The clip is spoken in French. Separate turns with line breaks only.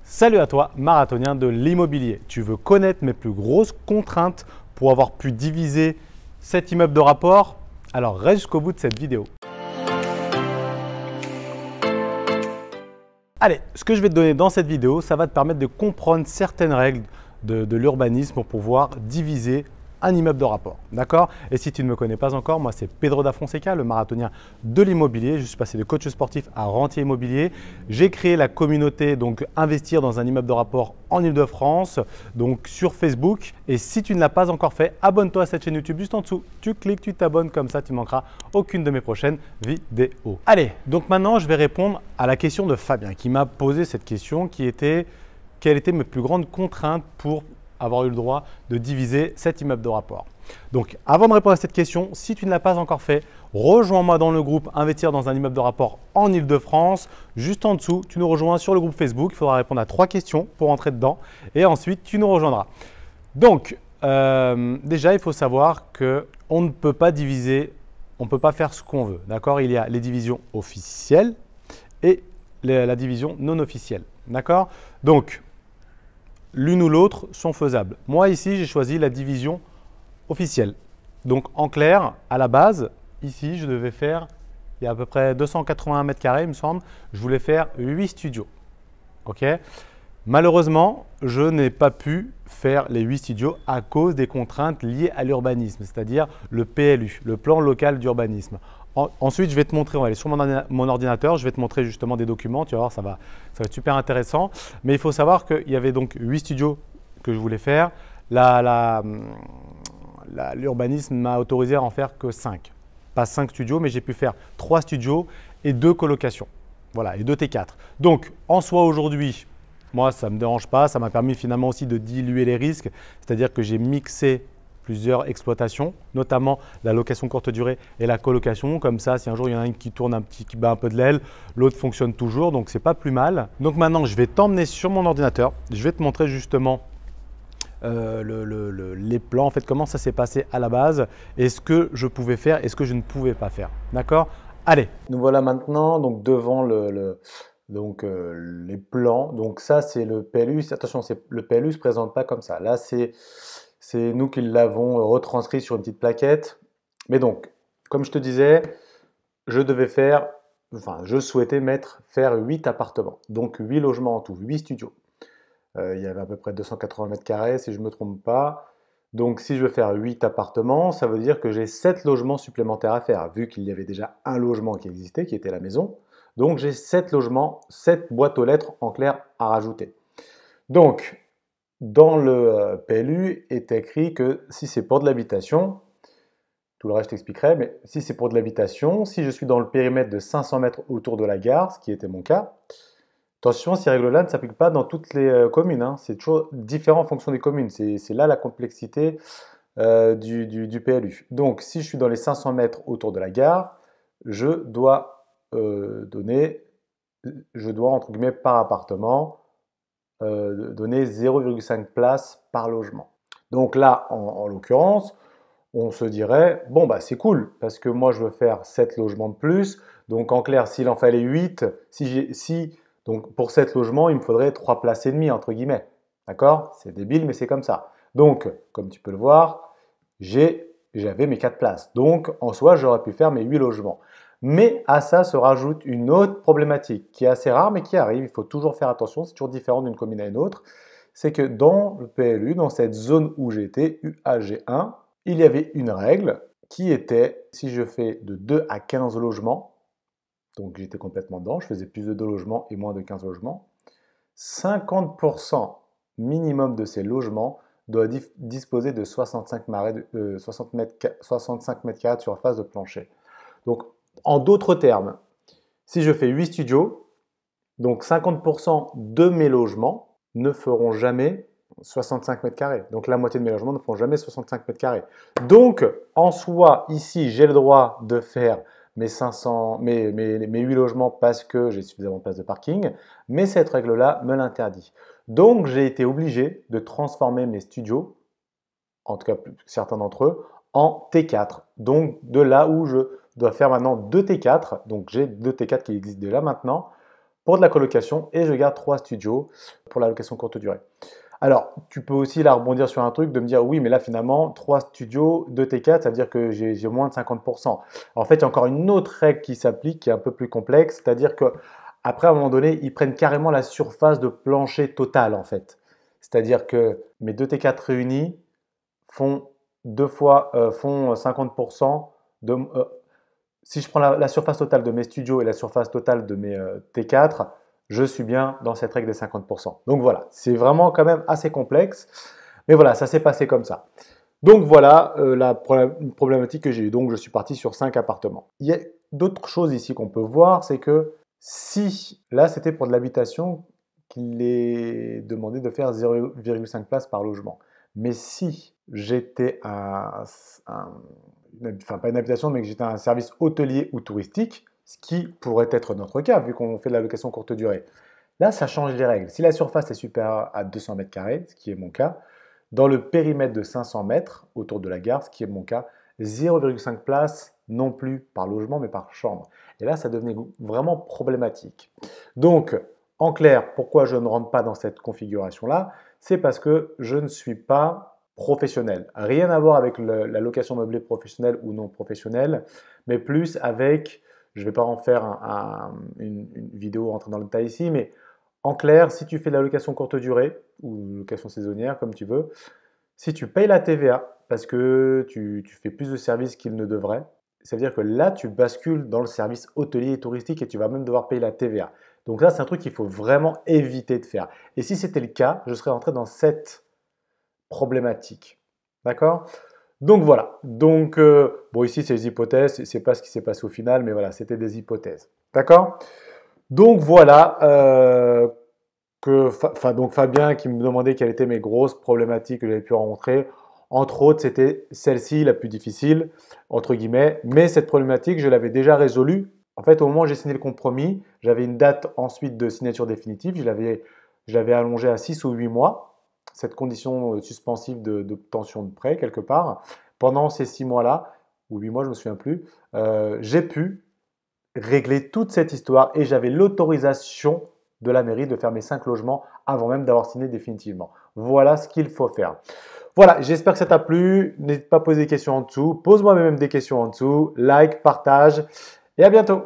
Salut à toi, marathonien de l'immobilier. Tu veux connaître mes plus grosses contraintes pour avoir pu diviser cet immeuble de rapport? Alors reste jusqu'au bout de cette vidéo. Allez, ce que je vais te donner dans cette vidéo, ça va te permettre de comprendre certaines règles de l'urbanisme pour pouvoir diviser un immeuble de rapport. D'accord? Et si tu ne me connais pas encore, moi c'est Pedro da Fonseca, le marathonien de l'immobilier. Je suis passé de coach sportif à rentier immobilier. J'ai créé la communauté donc investir dans un immeuble de rapport en Ile-de-France, donc sur Facebook. Et si tu ne l'as pas encore fait, abonne-toi à cette chaîne YouTube juste en dessous. Tu cliques, tu t'abonnes, comme ça tu ne manqueras aucune de mes prochaines vidéos. Allez, donc maintenant je vais répondre à la question de Fabien qui m'a posé cette question qui était quelles étaient mes plus grandes contraintes pour avoir eu le droit de diviser cet immeuble de rapport. Donc, avant de répondre à cette question, si tu ne l'as pas encore fait, rejoins-moi dans le groupe Investir dans un immeuble de rapport en Ile-de-France. Juste en dessous, tu nous rejoins sur le groupe Facebook. Il faudra répondre à 3 questions pour entrer dedans et ensuite, tu nous rejoindras. Donc, déjà, il faut savoir qu'on ne peut pas diviser, on ne peut pas faire ce qu'on veut. D'accord? Il y a les divisions officielles et la division non officielle. D'accord? Donc, l'une ou l'autre sont faisables. Moi, ici, j'ai choisi la division officielle. Donc, en clair, à la base, ici, je devais faire, il y a à peu près 281 mètres carrés, il me semble, je voulais faire 8 studios. OK? Malheureusement, je n'ai pas pu faire les 8 studios à cause des contraintes liées à l'urbanisme, c'est-à-dire le PLU, le plan local d'urbanisme. Ensuite, je vais te montrer, on va aller sur mon ordinateur, je vais te montrer justement des documents, tu vas voir, ça va être super intéressant. Mais il faut savoir qu'il y avait donc 8 studios que je voulais faire. L'urbanisme m'a autorisé à en faire que 5. Pas 5 studios, mais j'ai pu faire 3 studios et 2 colocations. Voilà, et 2 T4. Donc, en soi, aujourd'hui, moi, ça ne me dérange pas. Ça m'a permis finalement aussi de diluer les risques. C'est-à-dire que j'ai mixé plusieurs exploitations, notamment la location courte durée et la colocation. Comme ça, si un jour il y en a une qui tourne qui bat un peu de l'aile, l'autre fonctionne toujours. Donc, ce n'est pas plus mal. Donc maintenant, je vais t'emmener sur mon ordinateur. Je vais te montrer justement les plans, en fait, comment ça s'est passé à la base et ce que je pouvais faire et ce que je ne pouvais pas faire. D'accord? Allez, nous voilà maintenant donc, devant les plans. Donc ça, c'est le PLU. Attention, le PLU ne se présente pas comme ça. Là, c'est nous qui l'avons retranscrit sur une petite plaquette. Mais donc, comme je te disais, je souhaitais faire 8 appartements. Donc 8 logements en tout, 8 studios. Il y avait à peu près 280 mètres carrés, si je ne me trompe pas. Donc si je veux faire 8 appartements, ça veut dire que j'ai 7 logements supplémentaires à faire, vu qu'il y avait déjà un logement qui existait, qui était la maison. Donc j'ai 7 logements, 7 boîtes aux lettres en clair à rajouter. Donc, dans le PLU est écrit que si c'est pour de l'habitation, tout le reste je t'expliquerai, mais si c'est pour de l'habitation, si je suis dans le périmètre de 500 mètres autour de la gare, ce qui était mon cas, attention, ces règles-là ne s'appliquent pas dans toutes les communes, hein. C'est toujours différent en fonction des communes. C'est là la complexité du PLU. Donc, si je suis dans les 500 mètres autour de la gare, je dois entre guillemets, par appartement, donner 0,5 places par logement. Donc là, en l'occurrence, on se dirait, bon, bah c'est cool, parce que moi, je veux faire 7 logements de plus. Donc, en clair, s'il en fallait 8, donc pour 7 logements, il me faudrait 3 places et demie, entre guillemets. D'accord? C'est débile, mais c'est comme ça. Donc, comme tu peux le voir, j'avais mes 4 places. Donc, en soi, j'aurais pu faire mes 8 logements. Mais à ça se rajoute une autre problématique qui est assez rare, mais qui arrive. Il faut toujours faire attention, c'est toujours différent d'une commune à une autre. C'est que dans le PLU, dans cette zone où j'étais, UAG1, il y avait une règle qui était, si je fais de 2 à 15 logements, donc j'étais complètement dedans, je faisais plus de 2 logements et moins de 15 logements, 50% minimum de ces logements doit disposer de 65 mètres carrés de surface de plancher. Donc, en d'autres termes, si je fais 8 studios, donc 50% de mes logements ne feront jamais 65 mètres carrés. Donc, la moitié de mes logements ne feront jamais 65 mètres carrés. Donc, en soi, ici, j'ai le droit de faire mes 8 logements parce que j'ai suffisamment de place de parking, mais cette règle-là me l'interdit. Donc, j'ai été obligé de transformer mes studios, en tout cas certains d'entre eux, en T4. Donc, de là où je dois faire maintenant 2 T4, donc j'ai 2 T4 qui existent déjà maintenant, pour de la colocation et je garde 3 studios pour la location courte durée. Alors, tu peux aussi là rebondir sur un truc de me dire oui, mais là finalement, 3 studios, 2 T4, ça veut dire que j'ai moins de 50%. En fait, il y a encore une autre règle qui s'applique qui est un peu plus complexe, c'est-à-dire que après, à un moment donné, ils prennent carrément la surface de plancher totale en fait. C'est-à-dire que mes 2 T4 réunis font font 50% de, si je prends la surface totale de mes studios et la surface totale de mes T4, je suis bien dans cette règle des 50%. Donc voilà, c'est vraiment quand même assez complexe. Mais voilà, ça s'est passé comme ça. Donc voilà la problématique que j'ai eue. Donc je suis parti sur 5 appartements. Il y a d'autres choses ici qu'on peut voir, c'est que si, là c'était pour de l'habitation, qu'il est demandé de faire 0,5 places par logement. Mais si j'étais enfin pas une habitation, mais que j'étais un service hôtelier ou touristique, ce qui pourrait être notre cas, vu qu'on fait de la location courte durée, là, ça change les règles. Si la surface est supérieure à 200 mètres carrés, ce qui est mon cas, dans le périmètre de 500 mètres autour de la gare, ce qui est mon cas, 0,5 places non plus par logement, mais par chambre. Et là, ça devenait vraiment problématique. Donc, en clair, pourquoi je ne rentre pas dans cette configuration-là? C'est parce que je ne suis pas professionnel. Rien à voir avec la location meublée professionnelle ou non professionnelle, mais plus avec, je ne vais pas en faire une vidéo rentrant dans le détail ici, mais en clair, si tu fais de la location courte durée ou location saisonnière, comme tu veux, si tu payes la TVA parce que tu fais plus de services qu'il ne devrait, ça veut dire que là, tu bascules dans le service hôtelier et touristique et tu vas même devoir payer la TVA. Donc là, c'est un truc qu'il faut vraiment éviter de faire. Et si c'était le cas, je serais rentré dans cette problématique. D'accord? Donc voilà. Donc, bon, ici, c'est des hypothèses. C'est pas ce qui s'est passé au final, mais voilà, c'était des hypothèses. D'accord? Donc voilà. Donc Fabien qui me demandait quelles étaient mes grosses problématiques que j'avais pu rencontrer. Entre autres, c'était celle-ci la plus difficile, entre guillemets. Mais cette problématique, je l'avais déjà résolue. En fait, au moment où j'ai signé le compromis, j'avais une date ensuite de signature définitive. Je l'avais allongée à 6 ou 8 mois, cette condition suspensive d'obtention de prêt quelque part. Pendant ces 6 mois-là, ou 8 mois, je ne me souviens plus, j'ai pu régler toute cette histoire et j'avais l'autorisation de la mairie de faire mes 5 logements avant même d'avoir signé définitivement. Voilà ce qu'il faut faire. Voilà, j'espère que ça t'a plu. N'hésite pas à poser des questions en dessous. Pose-moi même des questions en dessous. Like, partage et à bientôt.